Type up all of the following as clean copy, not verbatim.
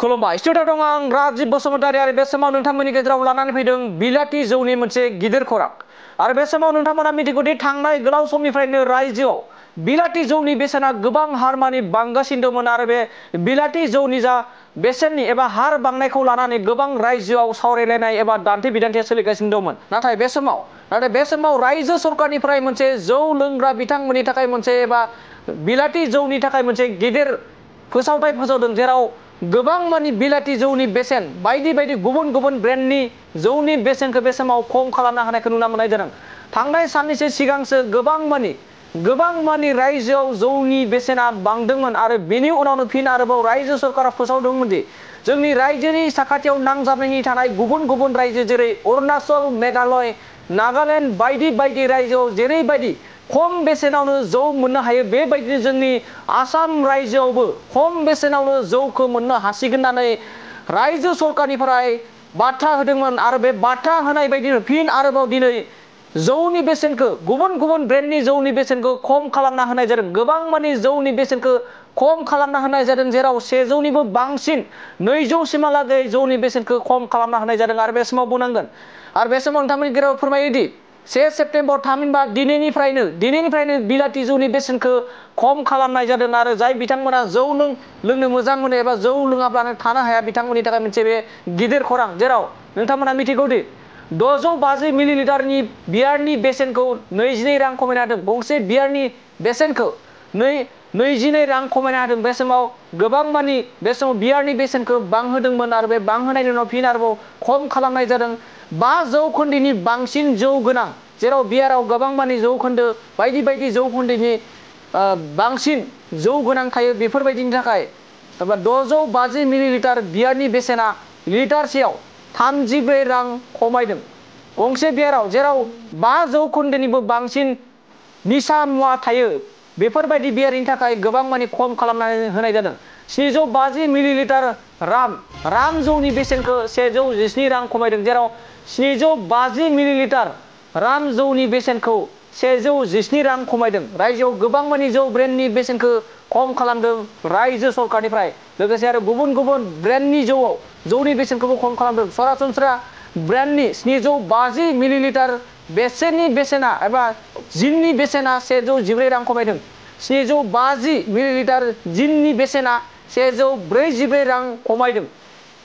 खुलुमबाय स्टुडिअ दं आं राजिब बसुमतारी आरो बे समाव नोंथांमोननि गेजेराव लानानै फैदों बिलाथि जौनि मोनसे गिदिर खौरां आरो बे समाव नोंथांमोना मिथिगौदि थांनाय गोलाव समनिफ्रायनो रायजोआव बिलाथि जौनि बेसेना गोबां हारमानि बांगासिनो दंमोन आरो बे बिलाथि जौनि जा बेसेननि एबा हार बांनायखौ लानानै गोबां रायजोआव सावरायलायनाय एबा दान्थे बिदान्थेया सोलिगासिनो दंमोन नाथाय बे समाव रायजो सरकारनिफ्राय मोनसे जौ लोंग्रा बिथांमोननि थाखाय मोनसे एबा बिलाथि जौनि थाखाय मोनसे गिदिर फोसावथाय फोसावदों जेराव गोबां मानि बिलाथि जौनि बेसेन बायदि बायदि गुबुन गुबुन ब्रेन्डनि जौनि बेसेनखौ बे समाव खम खालामना होनायखौ नुनो मोननाय जादों। थांनाय साननैसो सिगांसो गोबां मानि रायजोआव जौनि बेसेना बांदोंमोन आरो बेनि उनावनो फिन आरोबाव रायजो सरकारा फोसावदोंमोन दि जोंनि रायजोनि साखाथियाव नांजाबनानै थानाय गुबुन गुबुन रायजो जेरै अरुणाचल, मेघालय, नागालेण्ड बायदि बायदि रायजोआव जेरैबायदि खम बेसेनावनो जौ मोननो हायो बेबायदिनो जोंनि आसाम रायजोआवबो खम बेसेनावनो जौखौ मोननो हासिगोन होननानै रायजो सरकारनिफ्राय बाथ्रा होदोंमोन आरो बे बाथ्रा होनाय बायदिनो फिन आरोबाव दिनै जौनि बेसेनखौ गुबुन गुबुन ब्रेन्डनि जौनि बेसेनखौ खम खालामना होनाय जादों। गोबां मानि जौनि बेसेनखौ खम खालामना होनाय जादों जेराव 100निबो बांसिन 200 सिमहालागै जौनि बेसेनखौ खम खालामना होनाय जादों आरो बे समाव बुंनांगोन आरो बे समाव नोंथांमोननि गेजेराव फोरमायोदि 1 सेप्तेम्बर थामहिनबा दिनैनिफ्रायनो बिलाथि जौनि बेसेनखौ खम खालामनाय जादों आरो जाय बिथांमोना जौ लोंनो मोजां मोनो एबा जौ लोङाब्लानो थानो हाया बिथांमोननि थाखाय मोनसे बे गिदिर खौरां जेराव नोंथांमोना मिथिगौदि 650 मिलिलिटारनि बियारनि बेसेनखौ 22 रां खमायना होदों। गंसे बियारनि बेसेनखौ 22 रां खमायना होदों। बे समाव गोबां मानि बे समाव बियारनि बेसेनखौ बांहोदोंमोन आरो बे बांहोनायनि उनाव फिन आरोबाव खम खालामनाय जादों। 5 जौखोन्दोनि बांसिन जौ गोनां जेराव बियाराव गोबां मानि जौखोन्दो बायदि बायदि जौखोन्दोनि बांसिन जौ गोनां थायो बेफोरबायदिनि थाखाय 650 मिलिलिटार बियारनि बेसेना लिटारसेयाव 34 रां खमायदों। गंसे बियाराव जेराव 5 जौखोन्दोनिबो बांसिन निसा मुवा थायो बेफोरबायदि बियारनि थाखाय गोबां मानि खम खालामनानै होनाय जादों। 750 मिलिलिटार राम जौनि बेसेनखौ 117 रां खमायदों जेराव 750 मिलिलिटार राम जौनि बेसेनखौ 117 रां खमायदों। रायजोआव गोबां मानि जौ ब्रेन्डनि बेसेनखौ खम खालामदों रायजो सरकारनिफ्राय लोगोसे आरो गुबुन गुबुन ब्रेन्डनि जौनि बेसेनखौबो खम खालामदों। सरासनस्रा ब्रेन्डनि 750 मिलिलिटार बेसेननि बेसेना एबा जिननि बेसेना 114 रां खमायदों। 750 मिलिलिटार जिननि बेसेना 144 रां खमायदों।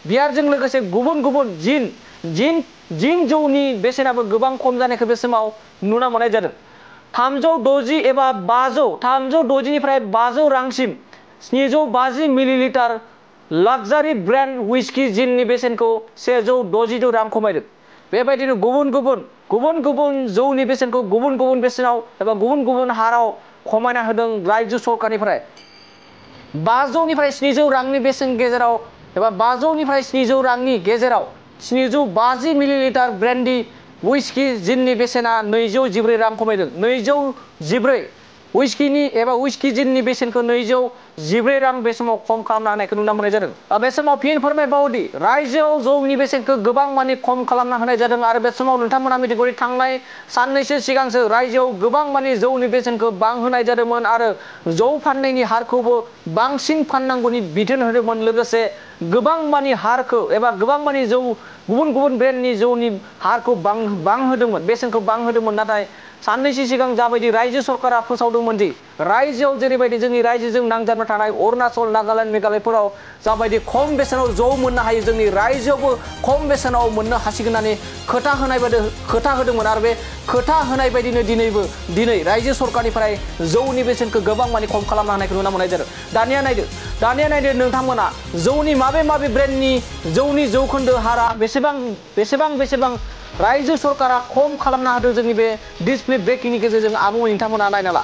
बियारजों लोगोसे गुबुन गुबुन जिन जौनि बेसेनाबो गोबां खम जानायखौ बे समाव नुनो मोननाय जादों। 360 एबा 360निफ्राय 500 रांसिम 750 मिलिलिटार लाक्जारि ब्रेन्ड हुइस्कि जिननि बेसेनखौ 162 रां खमायदों। बेबायदिनो गुबुन गुबुन जौनि बेसेनखौ गुबुन गुबुन बेसेनाव एबा गुबुन गुबुन हाराव खमायना होदों रायजो सरकारनिफ्राय। 500निफ्राय 700 रांनि बेसेन गेजेराव एबा 500निफ्राय 700 रांनि गेजेराव 750 मिलिलिटार ब्रेन्डी हुइस्कि जिननि बेसेना 214 रां खमायदों। 214 हुइस्कि जिननि बेसेनखौ 214 रां बे समाव खम खालामना होनायखौ नुनो मोननाय जादों। बे समाव फिन फोरमायबावोदि रायजोआव जौनि बेसेनखौ गोबां मानि खम खालामना होनाय जादों आरो बे समाव नोंथांमोना मिथिगौ थांनाय साननैसो सिगांसो रायजोआव गोबां मानि जौनि बेसेनखौ बांहोनाय जादोंमोन आरो जौ फाननायनि हारखौबो बांसिन फाननांगौनि बिथोन होदोंमोन लोगोसे गोबां मानि हारखौ एबा गोबां मानि जौ गुबुन गुबुन ब्रेन्डनि जौनि हारखौ बांहोदोंमोन बेसेनखौ बांहोदोंमोन। नाथाय साननैसो सिगां जाबायदि रायजो सरकारा फोसावदोंमोन दि रायजोआव जेरैबायदि जोंनि रायजोजों नांजाबना थानाय अरुणाचल, नागालेण्ड, मेघालयफोराव जाबायदि खम बेसेनाव जौ मोननो हायो जोंनि रायजोआवबो खम बेसेनाव मोननो हासिगोन होननानै खोथा होदोंमोन आरो बे खोथा होनाय बायदिनो दिनै रायजो सरकारनिफ्राय जौनि बेसेनखौ गोबां मानि खम खालामना होनायखौ नुनो मोननाय जादों। दानिया नायदो नोंथांमोना जौनि माबे ब्रेन्डनि जौनि जौखोन्दो हारा बेसेबां रायजो सरकारा खम खालामना होदों जोंनि बे डिसप्ले ब्रेकिंनि गेजेरजों आबुङै नोंथांमोना नायना ला।